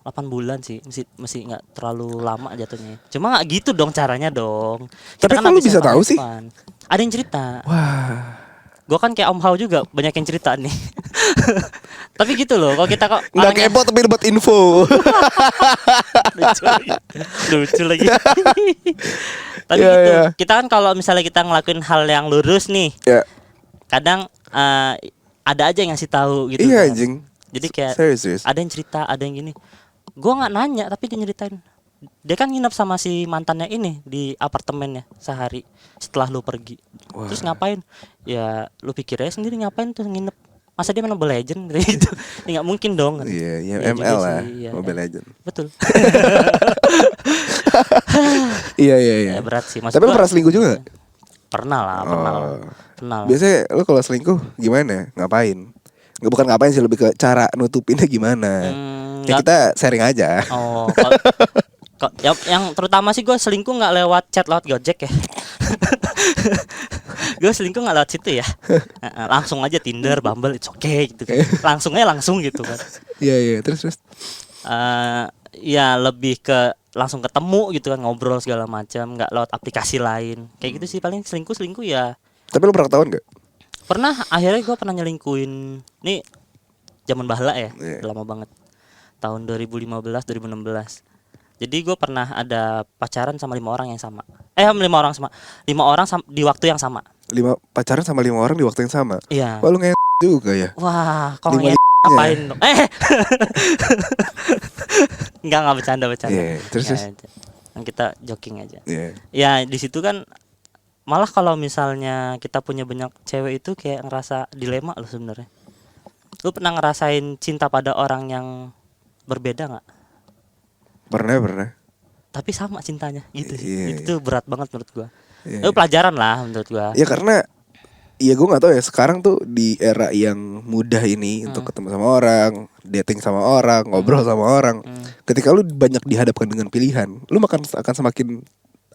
Speaker 6: 8 bulan sih, masih nggak terlalu lama jatuhnya. Cuma nggak gitu dong caranya dong.
Speaker 3: Tapi kok lu bisa tahu sih?
Speaker 6: Ada yang cerita.
Speaker 3: Wah.
Speaker 6: Gue kan kayak Om Hao juga, banyak yang cerita nih. Tapi gitu loh, kalau kita kok
Speaker 3: Nggak kepo tapi dapat info.
Speaker 6: lucu lagi. Tapi
Speaker 3: Iya,
Speaker 6: gitu,
Speaker 3: iya.
Speaker 6: kita kan kalau misalnya kita ngelakuin hal yang lurus nih,
Speaker 3: Ya.
Speaker 6: kadang ada aja yang ngasih tahu gitu.
Speaker 3: Iya
Speaker 6: kan.
Speaker 3: anjing.
Speaker 6: Jadi kayak
Speaker 3: Serius.
Speaker 6: ada yang cerita, ada yang gini. Gue nggak nanya tapi dia nyeritain. Dia kan nginep sama si mantannya ini di apartemennya sehari setelah lu pergi. Terus ngapain? Ya lu pikir aja sendiri ngapain tuh nginep. Masa dia main Mobile Legend gitu. Ya nggak mungkin dong.
Speaker 3: Iya, ya
Speaker 6: Iya
Speaker 3: ML
Speaker 6: juga
Speaker 3: lah,
Speaker 6: sih, iya.
Speaker 3: Mobile Legend.
Speaker 6: Betul.
Speaker 3: Iya.
Speaker 6: Ya, berat sih. Maksud
Speaker 3: Tapi lu
Speaker 6: gua,
Speaker 3: pernah selingkuh juga nggak?
Speaker 6: pernah lah. Pernah lah.
Speaker 3: Biasanya lu kalau selingkuh gimana? Ngapain? Nggak, bukan ngapain sih, lebih ke cara nutupinnya gimana. Ya
Speaker 6: nggak-
Speaker 3: kita sharing aja.
Speaker 6: Oh, yang terutama sih gue selingkuh nggak lewat chat, lewat Gojek ya. Gue selingkuh nggak lewat situ ya. Langsung aja Tinder, Bumble, it's okay gitu kan. Langsung gitu kan.
Speaker 3: Iya, terus.
Speaker 6: Ya lebih ke langsung ketemu gitu kan, ngobrol segala macam, nggak lewat aplikasi lain. Kayak gitu sih paling selingkuh ya.
Speaker 3: Tapi lu pernah ketahuan nggak?
Speaker 6: Pernah, akhirnya gue pernah nyelingkuin. Nih zaman bahala ya,
Speaker 3: Iya.
Speaker 6: lama banget. Tahun 2015, 2016. Jadi gue pernah ada pacaran sama 5 orang yang sama. 5 orang sama. 5 orang di waktu yang sama.
Speaker 3: Pacaran sama 5 orang di waktu yang sama.
Speaker 6: Iya.
Speaker 3: Wah, lu nge juga ya.
Speaker 6: Wah, kok
Speaker 3: 5
Speaker 6: ngapain dong? Enggak bercanda.
Speaker 3: Iya, terus.
Speaker 6: Yang kita joking aja.
Speaker 3: Iya.
Speaker 6: Ya di situ kan malah kalau misalnya kita punya banyak cewek itu kayak ngerasa dilema loh sebenarnya. Lu pernah ngerasain cinta pada orang yang berbeda nggak?
Speaker 3: Pernah.
Speaker 6: Tapi sama cintanya gitu sih.
Speaker 3: Iya,
Speaker 6: Itu berat banget menurut gua.
Speaker 3: Iya.
Speaker 6: Itu pelajaran lah menurut gua.
Speaker 3: Ya karena ya gue nggak tahu ya, sekarang tuh di era yang mudah ini untuk ketemu sama orang, dating sama orang, ngobrol sama orang. Ketika lu banyak dihadapkan dengan pilihan, lu akan semakin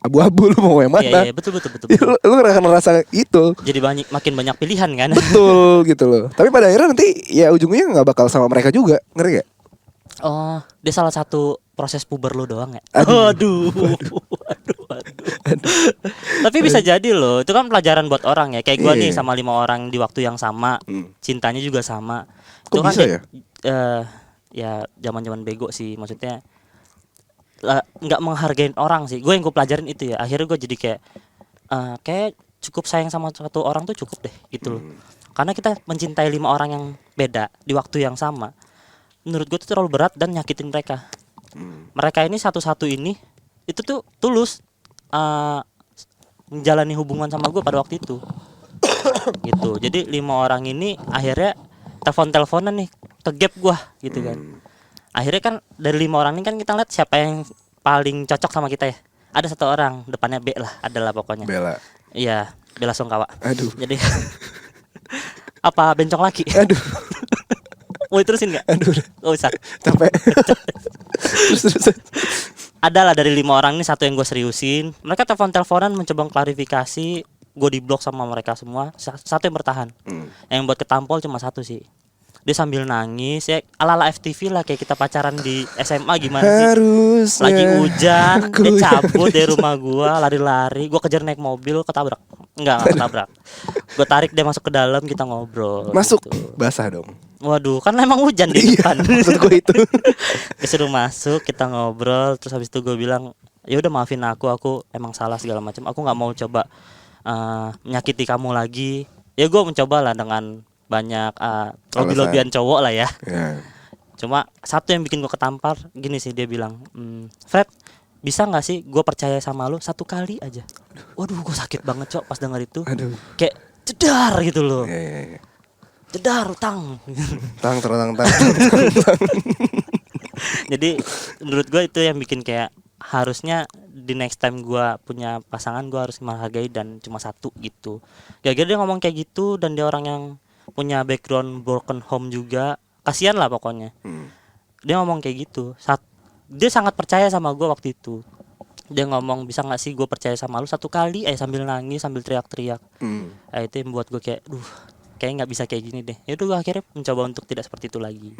Speaker 3: abu-abu, lu mau yang mana.
Speaker 6: Iya, betul.
Speaker 3: Ya, lu akan ngerasa itu.
Speaker 6: Jadi makin banyak pilihan kan.
Speaker 3: Betul gitu loh. Tapi pada akhirnya nanti ya ujungnya nggak bakal sama mereka juga, ngerti gak?
Speaker 6: Oh, dia salah satu proses puber lu doang ya?
Speaker 3: Aduh.
Speaker 6: Tapi bisa jadi loh, itu kan pelajaran buat orang ya. Kayak gua
Speaker 3: Iya.
Speaker 6: nih sama 5 orang di waktu yang sama, cintanya juga sama.
Speaker 3: Kok
Speaker 6: Itu kan
Speaker 3: bisa ya?
Speaker 6: Ya zaman-zaman bego sih, maksudnya nggak menghargain orang sih. Gue yang gue pelajarin itu ya. Akhirnya gue jadi kayak cukup sayang sama satu orang tuh cukup deh gitu loh. Karena kita mencintai 5 orang yang beda di waktu yang sama. Menurut gue itu terlalu berat dan nyakitin mereka. Mereka ini satu-satu ini itu tuh tulus menjalani hubungan sama gue pada waktu itu. Gitu. Jadi 5 orang ini akhirnya telepon-teleponan nih ke gap gue gitu kan. Akhirnya kan dari 5 orang ini kan kita lihat siapa yang paling cocok sama kita ya. Ada 1 orang depannya B lah, adalah pokoknya.
Speaker 3: Bella.
Speaker 6: Iya, Bella Sungkawa.
Speaker 3: Aduh.
Speaker 6: Jadi apa bencong lagi?
Speaker 3: Aduh.
Speaker 6: Mau diterusin nggak?
Speaker 3: Aduh.
Speaker 6: Gak usah.
Speaker 3: Capek. terus.
Speaker 6: Adalah dari 5 orang ini 1 yang gue seriusin. Mereka telepon-teleponan mencoba klarifikasi. Gue diblok sama mereka semua. 1 yang bertahan. Yang buat ketampol cuma 1 sih. Dia sambil nangis ya ala-ala FTV lah, kayak kita pacaran di SMA gimana sih.
Speaker 3: Harusnya
Speaker 6: Lagi hujan,
Speaker 3: aku
Speaker 6: dia
Speaker 3: yang
Speaker 6: cabut dari rumah gua, lari-lari, gua kejar naik mobil, ketabrak. Enggak ketabrak. Gua tarik dia masuk ke dalam, kita ngobrol.
Speaker 3: masuk
Speaker 6: gitu.
Speaker 3: basah dong.
Speaker 6: Waduh, kan emang hujan di
Speaker 3: Iya,
Speaker 6: depan.
Speaker 3: maksud gue itu.
Speaker 6: Disuruh masuk, kita ngobrol, terus habis itu gue bilang, ya udah maafin aku emang salah segala macam. Aku nggak mau coba menyakiti kamu lagi. Ya gue mencoba lah dengan banyak lobby-lobbyan cowok lah ya.
Speaker 3: Ya.
Speaker 6: Cuma satu yang bikin gue ketampar gini sih, dia bilang, Fred, bisa nggak sih gue percaya sama lu 1 kali aja. Waduh, gue sakit banget cok pas denger itu.
Speaker 3: Aduh.
Speaker 6: Kayak jedar gitu loh.
Speaker 3: Ya.
Speaker 6: Jedar utang.
Speaker 3: Tang.
Speaker 6: Jadi menurut gue itu yang bikin kayak harusnya di next time gue punya pasangan, gue harus menghargai dan cuma 1 gitu. Gara-gara dia ngomong kayak gitu, dan dia orang yang punya background broken home juga, kasihan lah pokoknya. Dia ngomong kayak gitu. Dia sangat percaya sama gue waktu itu. Dia ngomong, bisa nggak sih gue percaya sama lu 1 kali, sambil nangis, sambil teriak-teriak. Itu yang membuat gue kayak, kayaknya nggak bisa kayak gini deh. Ya udah gue akhirnya mencoba untuk tidak seperti itu lagi.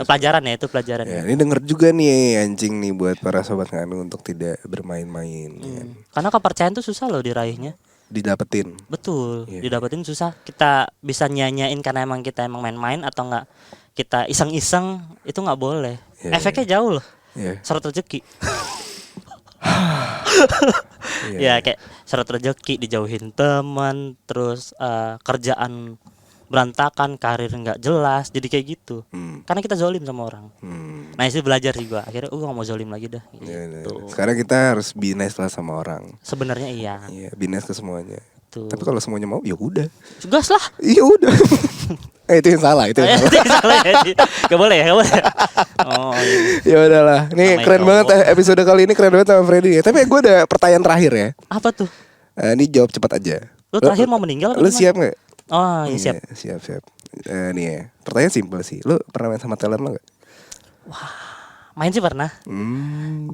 Speaker 6: Pelajaran ya, itu pelajaran.
Speaker 3: Ya, ini denger juga nih anjing nih buat para sobat nganu untuk tidak bermain-main. Ya.
Speaker 6: Karena kepercayaan tuh susah loh diraihnya.
Speaker 3: Didapetin.
Speaker 6: Betul,
Speaker 3: Iya.
Speaker 6: didapetin susah. Kita bisa nyanyain karena emang kita emang main-main, atau enggak kita iseng-iseng, itu nggak boleh.
Speaker 3: Iya,
Speaker 6: Efeknya jauh loh.
Speaker 3: Iya.
Speaker 6: Syarat rezeki.
Speaker 3: Iya.
Speaker 6: Ya kayak syarat rezeki, dijauhin teman, terus kerjaan berantakan, karir nggak jelas, jadi kayak gitu. Karena kita zolim sama orang. Nah itu belajar sih gua. Akhirnya gua nggak mau zolim lagi dah.
Speaker 3: Ya,
Speaker 6: Gitu.
Speaker 3: sekarang kita harus be nice lah sama orang.
Speaker 6: Sebenarnya iya.
Speaker 3: Iya, be nice ke semuanya.
Speaker 6: Tuh.
Speaker 3: Tapi kalau semuanya mau, ya udah.
Speaker 6: Gas lah.
Speaker 3: Iya udah. Itu yang salah, itu yang salah.
Speaker 6: Itu salah ya. Gak boleh ya, gak boleh. Oh iya.
Speaker 3: Ya udahlah. Nih
Speaker 6: Namanya
Speaker 3: keren
Speaker 6: cowok.
Speaker 3: banget episode kali ini, keren banget sama Freddy ya. Tapi gue ada pertanyaan terakhir ya.
Speaker 6: Apa tuh?
Speaker 3: Ini jawab cepat aja.
Speaker 6: Lu terakhir mau meninggal?
Speaker 3: Lu siap nggak?
Speaker 6: Oh iya siap.
Speaker 3: Iya, siap. Nih ya, pertanyaan simpel sih. Lu pernah main sama talent lo gak?
Speaker 6: Main sih pernah.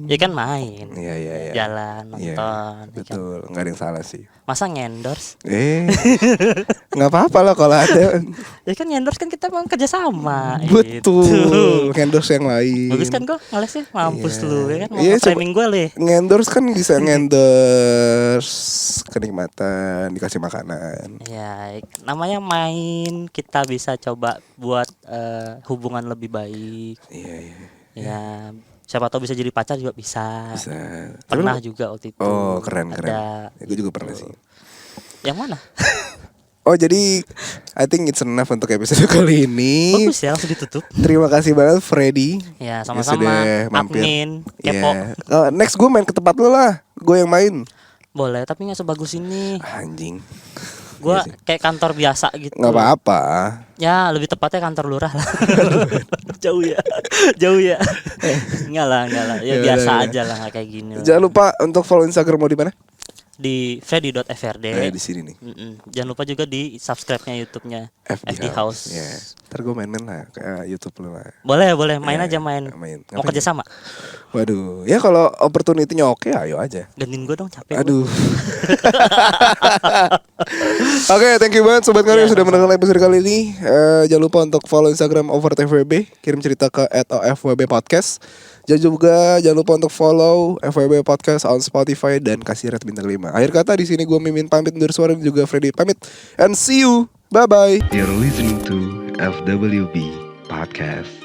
Speaker 6: Ya kan main.
Speaker 3: Iya.
Speaker 6: Jalan, nonton.
Speaker 3: Iya,
Speaker 6: ya kan?
Speaker 3: betul, nggak ada yang salah sih.
Speaker 6: Masa ngendorse?
Speaker 3: Nggak apa-apa lah kalau ada.
Speaker 6: Ya kan ngendorse kan kita mau kerja sama.
Speaker 3: Betul, endorse yang lain.
Speaker 6: Bagus kan gua ngelesnya, mampus
Speaker 3: Iya.
Speaker 6: lu ya kan. Mau
Speaker 3: Iya,
Speaker 6: framing gue leh.
Speaker 3: Ngendorse kan bisa ngendorse kenikmatan, dikasih makanan.
Speaker 6: Ya, namanya main, kita bisa coba buat hubungan lebih baik.
Speaker 3: Iya.
Speaker 6: Ya, siapa tahu bisa jadi pacar juga bisa.
Speaker 3: Bisa.
Speaker 6: Pernah
Speaker 3: Tapi lu-
Speaker 6: juga waktu itu.
Speaker 3: Oh, keren.
Speaker 6: Ada.
Speaker 3: Gue juga pernah sih.
Speaker 6: Yang mana?
Speaker 3: Oh, jadi I think it's enough untuk episode kali ini.
Speaker 6: Bagus ya, langsung ditutup.
Speaker 3: Terima kasih banget Freddy.
Speaker 6: Ya,
Speaker 3: yang
Speaker 6: sama-sama.
Speaker 3: sudah mampir.
Speaker 6: Admin, kepo.
Speaker 3: Iya. Next gue main ke tempat lu lah. Gue yang main.
Speaker 6: Boleh, tapi nggak sebagus ini.
Speaker 3: Anjing.
Speaker 6: Gua
Speaker 3: Iya sih.
Speaker 6: kayak kantor biasa gitu.
Speaker 3: Nggak apa-apa.
Speaker 6: Ya, lebih tepatnya kantor lurah lah. Jauh ya. Jauh ya. Enggak lah. Ya
Speaker 3: Ya
Speaker 6: biasa
Speaker 3: udah.
Speaker 6: aja lah, nggak kayak gini lah.
Speaker 3: Jangan lupa untuk follow Instagram mau di mana?
Speaker 6: Di freddy.frd.
Speaker 3: Di sini nih.
Speaker 6: Jangan lupa juga di subscribe-nya YouTube-nya FD House.
Speaker 3: Ya. Ntar gue main-main lah ke YouTube lu lah.
Speaker 6: Boleh, main
Speaker 3: Ya,
Speaker 6: aja main.
Speaker 3: main.
Speaker 6: Mau
Speaker 3: Ngapain?
Speaker 6: kerja sama?
Speaker 3: Waduh, ya kalau opportunity-nya oke, ayo aja.
Speaker 6: Gantiin gue dong, capek.
Speaker 3: Aduh. Oke, thank you banget sobat kalian yang sudah mendengar episode kali ini. Jangan lupa untuk follow Instagram @FWB, kirim cerita ke @OFWB Podcast. Jangan lupa untuk follow FWB Podcast on Spotify dan kasih rate bintang 5. Akhir kata di sini gue Mimin pamit undur suara dan juga Freddy pamit. And see you. Bye bye.
Speaker 5: You're listening to FWB Podcast.